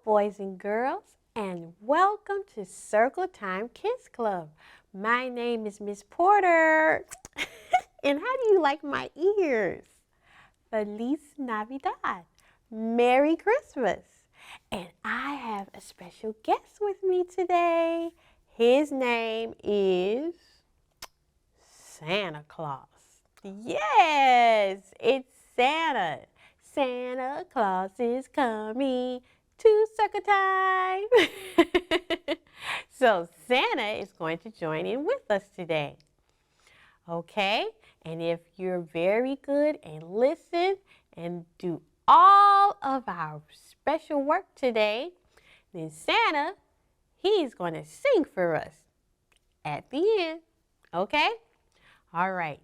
boys and girls, and welcome to Circle Time Kids Club. My name is Miss Porter. And how do you like my ears? Feliz Navidad. Merry Christmas. And I have a special guest with me today. His name is Santa Claus. Yes, it's Santa. Santa Claus is coming to Circle Time. So Santa is going to join in with us today. Okay, and if you're very good and listen and do all of our special work today, then Santa, he's going to sing for us at the end. Okay? All right.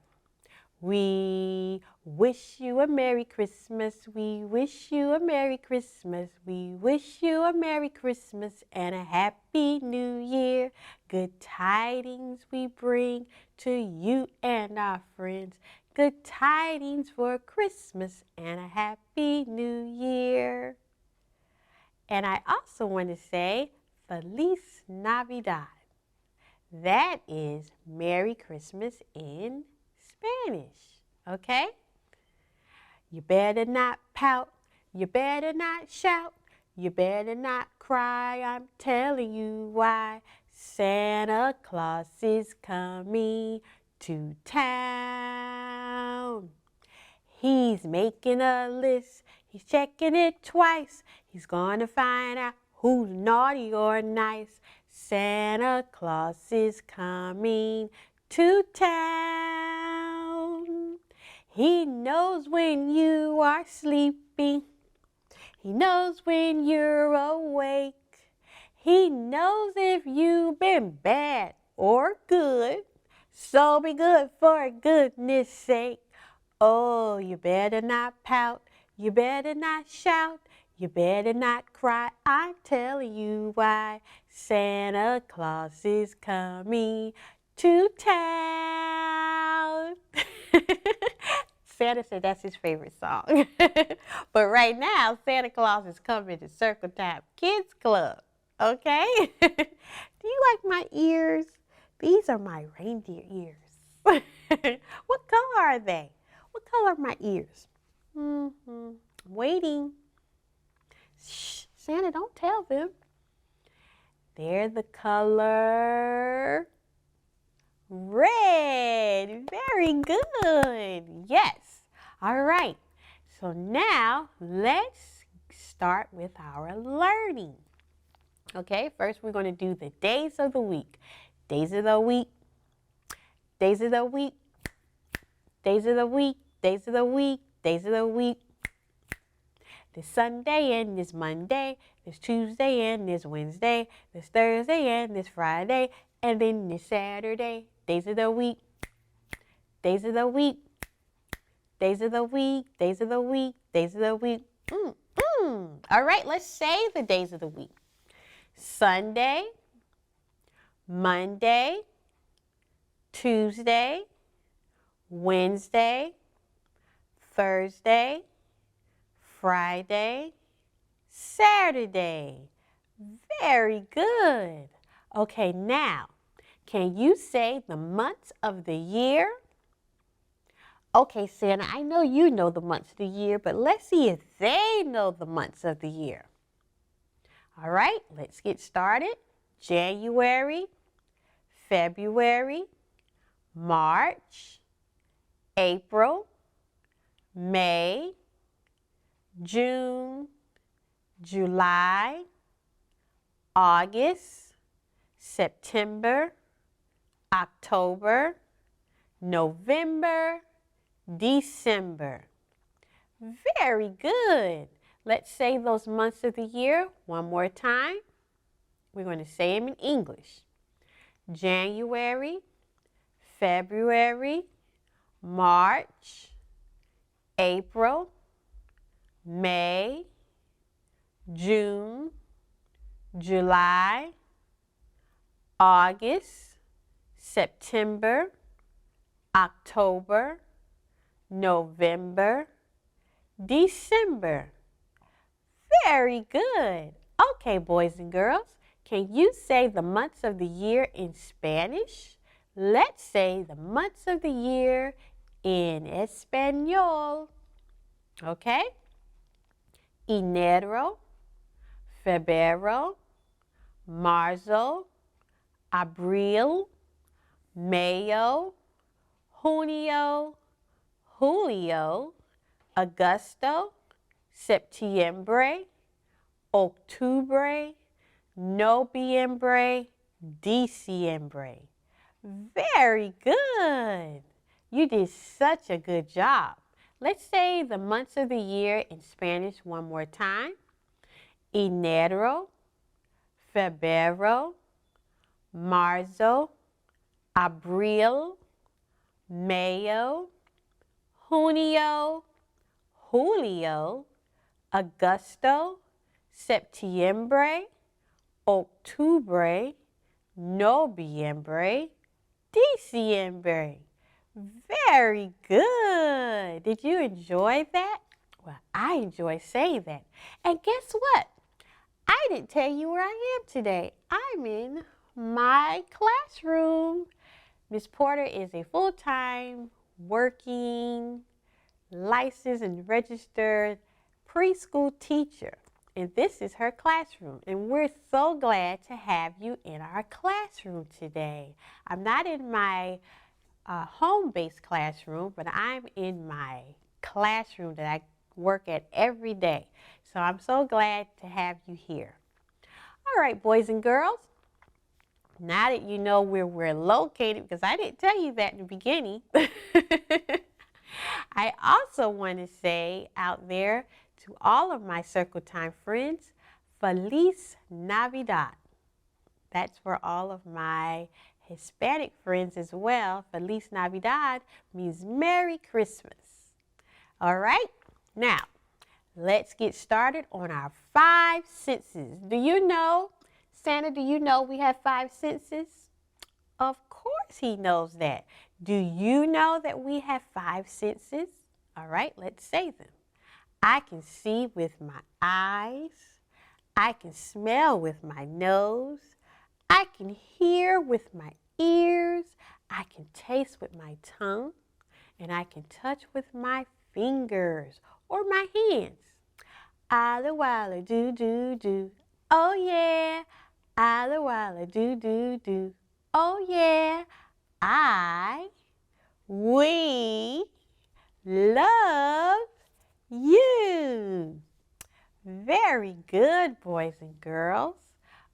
We wish you a Merry Christmas. We wish you a Merry Christmas. We wish you a Merry Christmas and a Happy New Year. Good tidings we bring to you and our friends. Good tidings for Christmas and a Happy New Year. And I also want to say Feliz Navidad. That is Merry Christmas in Spanish, okay? You better not pout, you better not shout, you better not cry, I'm telling you why. Santa Claus is coming to town. He's making a list, he's checking it twice. He's gonna find out who's naughty or nice. Santa Claus is coming to town. He knows when you are sleeping. He knows when you're awake. He knows if you've been bad or good. So be good for goodness sake. Oh, you better not pout. You better not shout. You better not cry. I'm telling you why. Santa Claus is coming to town. Santa said that's his favorite song. But right now, Santa Claus is coming to Circle Time Kids Club. Okay? Do you like my ears? These are my reindeer ears. What color are they? What color are my ears? I'm waiting. Shh, Santa, don't tell them. They're the color red. Very good. Yes. All right. So now let's start with our learning. Okay, first we're going to do the days of the week. Days of the week. Days of the week. Days of the week. Days of the week. Days of the week. There's Sunday and there's Monday, there's Tuesday and there's Wednesday, there's Thursday and there's Friday, and then there's Saturday. Days of the week, days of the week, days of the week, days of the week, days of the week. All right, let's say the days of the week. Sunday, Monday, Tuesday, Wednesday, Thursday, Friday, Saturday. Very good. Okay, now, can you say the months of the year? Okay, Santa, I know you know the months of the year, but let's see if they know the months of the year. All right, let's get started. January, February, March, April, May, June, July, August, September, October, November, December. Very good. Let's say those months of the year one more time. We're going to say them in English. January, February, March, April, May, June, July, August, September, October, November, December. Very good. Okay, boys and girls, can you say the months of the year in Spanish? Let's say the months of the year in Español. Okay? Enero, febrero, marzo, abril, mayo, junio, julio, agosto, septiembre, octubre, noviembre, diciembre. Very good. You did such a good job. Let's say the months of the year in Spanish one more time. Enero, febrero, marzo, abril, mayo, junio, julio, agosto, septiembre, octubre, noviembre, diciembre. Very good. Did you enjoy that? Well, I enjoy saying that. And guess what? I didn't tell you where I am today. I'm in my classroom. Miss Porter is a full-time working, licensed and registered preschool teacher. And this is her classroom. And we're so glad to have you in our classroom today. I'm not in my home-based classroom, but I'm in my classroom that I work at every day. So I'm so glad to have you here. All right, boys and girls. Now that you know where we're located, because I didn't tell you that in the beginning, I also want to say out there to all of my Circle Time friends, Feliz Navidad. That's for all of my Hispanic friends as well. Feliz Navidad means Merry Christmas. All right, now let's get started on our 5 senses. Do you know, Santa, do you know we have 5 senses? Of course he knows that. Do you know that we have 5 senses? All right, let's say them. I can see with my eyes. I can smell with my nose. I can hear with my ears. I can taste with my tongue. And I can touch with my fingers or my hands. Alla walla do do do. Oh yeah. Alla walla do do do. Oh yeah. We love you. Very good, boys and girls.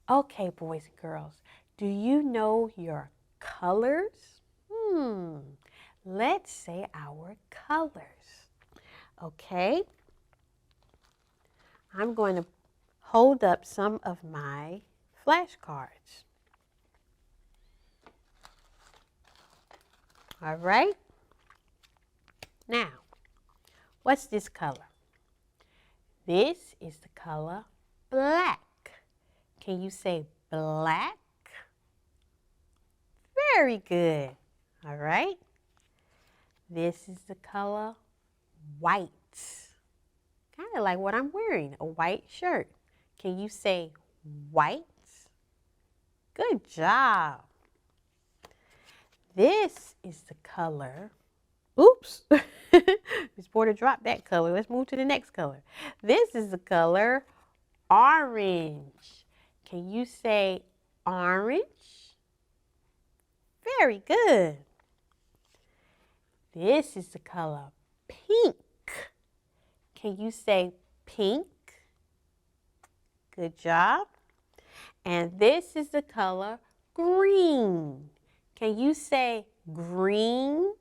Okay, boys and girls, do you know your colors? Let's say our colors. Okay. I'm going to hold up some of my flashcards. All right. Now, what's this color? This is the color black. Can you say black? Very good. All right. This is the color white. Kind of like what I'm wearing, a white shirt. Can you say white? Good job. This is the color, oops, Miss Porter dropped that color. Let's move to the next color. This is the color orange. Can you say orange? Very good. This is the color pink. Can you say pink? Good job. And this is the color green. Can you say green?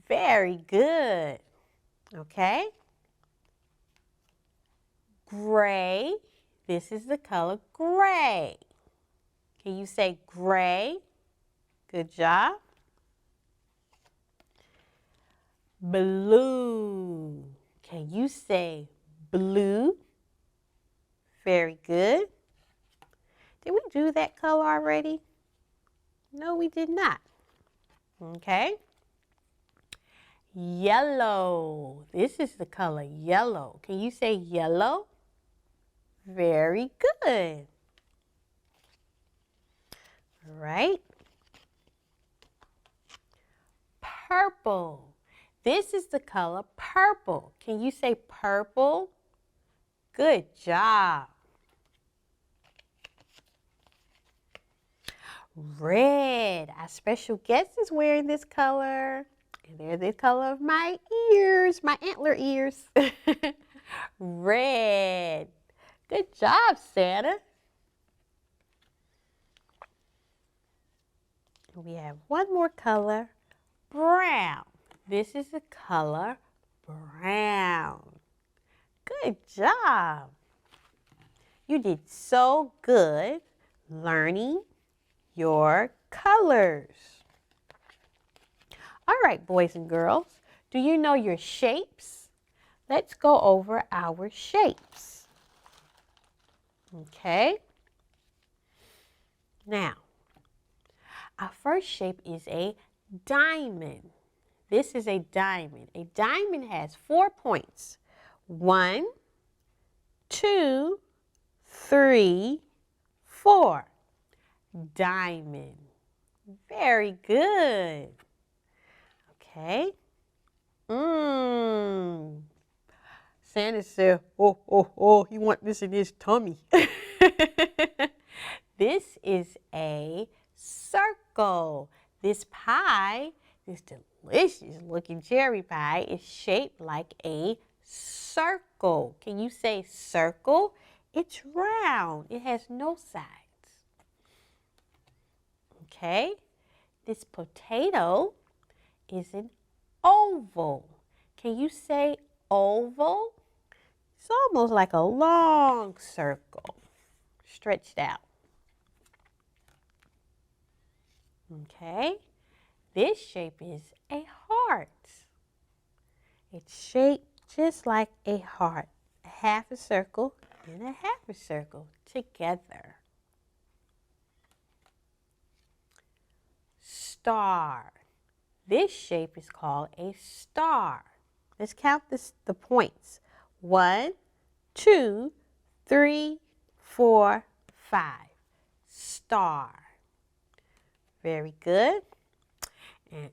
Very good. Okay. Gray. This is the color gray. Can you say gray? Good job. Blue. Can you say blue? Very good. Did we do that color already? No, we did not. Okay. Yellow. This is the color yellow. Can you say yellow? Very good. All right. Purple. This is the color purple. Can you say purple? Good job. Red. Our special guest is wearing this color. And they're the color of my ears, my antler ears. Red. Good job, Santa. We have one more color, brown. This is the color brown. Good job. You did so good learning your colors. All right, boys and girls, do you know your shapes? Let's go over our shapes. Okay. Now, our first shape is a diamond. This is a diamond. A diamond has 4 points. 1, 2, 3, 4. Diamond. Very good. Okay. Santa said, oh, he wants this in his tummy. This is a circle. This pie, this delicious looking cherry pie, is shaped like a circle. Can you say circle? It's round. It has no sides. Okay. This potato is an oval. Can you say oval? It's almost like a long circle, stretched out. Okay, this shape is a heart. It's shaped just like a heart, a half a circle and a half a circle together. Star. This shape is called a star. Let's count the points. 1, 2, 3, 4, 5. Star. Very good. And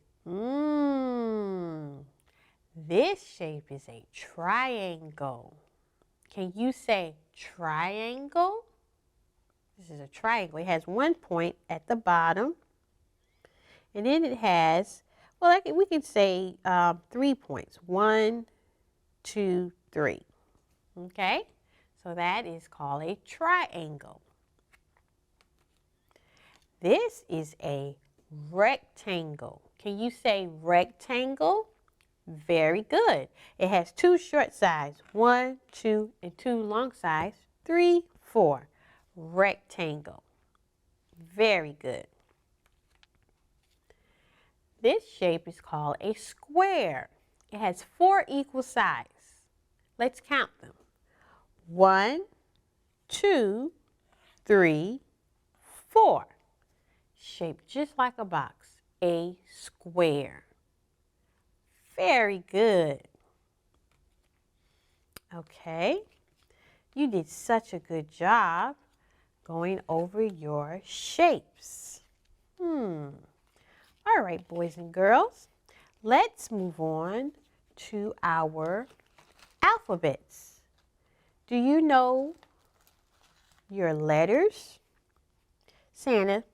this shape is a triangle. Can you say triangle? This is a triangle. It has 1 point at the bottom. And then it has, well, we can say 3 points. 1, 2, 3. Okay? So that is called a triangle. This is a rectangle. Can you say rectangle? Very good. It has 2 short sides, 1, 2, and 2 long sides, 3, 4. Rectangle. Very good. This shape is called a square. It has 4 equal sides. Let's count them. 1, 2, 3, 4. Shaped just like a box, a square. Very good. Okay, you did such a good job going over your shapes. All right, boys and girls, let's move on to our alphabets. Do you know your letters? Santa,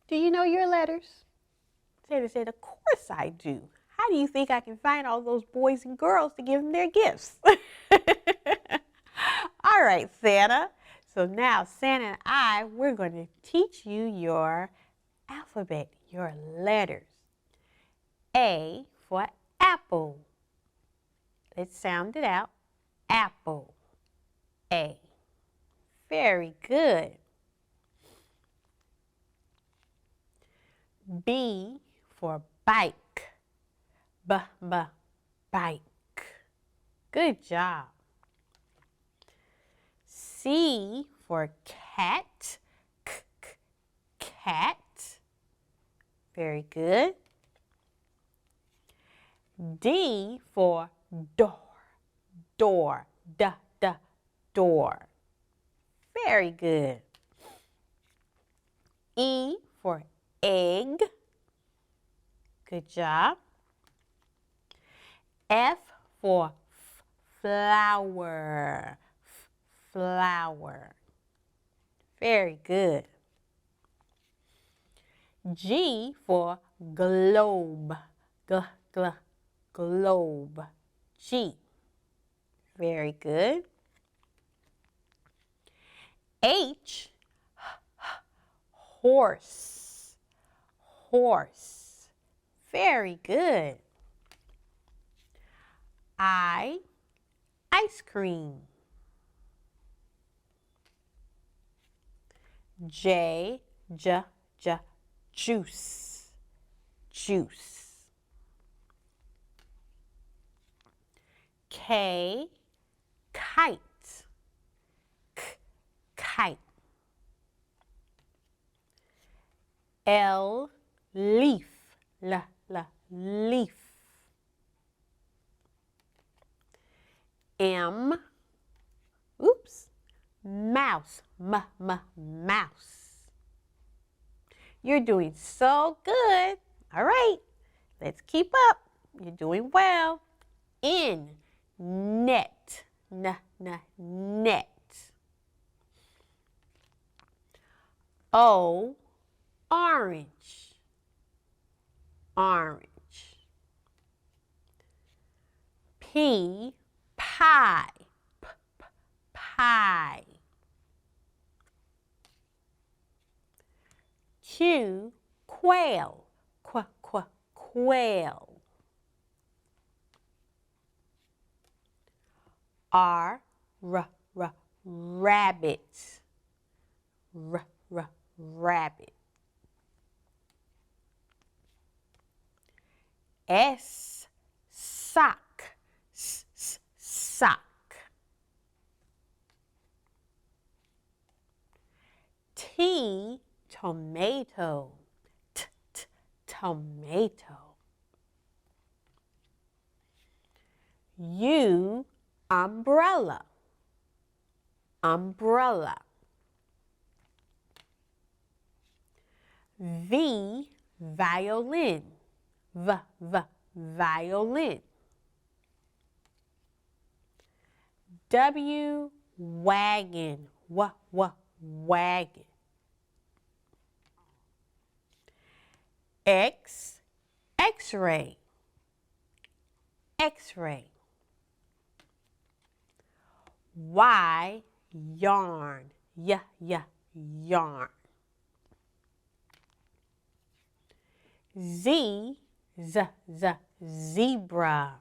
do you know your letters? Santa said, of course I do. How do you think I can find all those boys and girls to give them their gifts? All right, Santa. So now Santa and we're going to teach you your alphabet, your letters. A for apple. Let's sound it out. Apple. A. Very good. B for bike. Bike. Good job. C for cat. Cat. Very good. D for door. Door. Door. Very good. E for egg. Good job. F for flower. Flower. Very good. G for globe. Globe. G. Very good. H, horse. Horse. Very good. I, ice cream. J, juice. Juice. K, kite. Kite. L, leaf. Leaf. M, mouse. Mouse. You're doing so good. All right, let's keep up. You're doing well. N, net. Net. O, orange. Orange. P, pie. Pie. Q, quail. Quail. R, rabbit. Rabbit. S, sock. Sock. T, tomato. Tomato. U, umbrella. Umbrella. V, violin. Violin. W, wagon. Wagon. X, x-ray. X-ray. Y, yarn. Yarn. Z, zebra.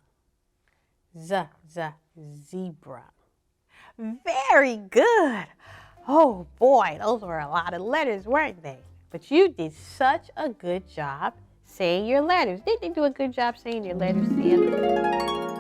Zebra. Very good. Oh boy, those were a lot of letters, weren't they? But you did such a good job saying your letters. Didn't you do a good job saying your letters, Sienna?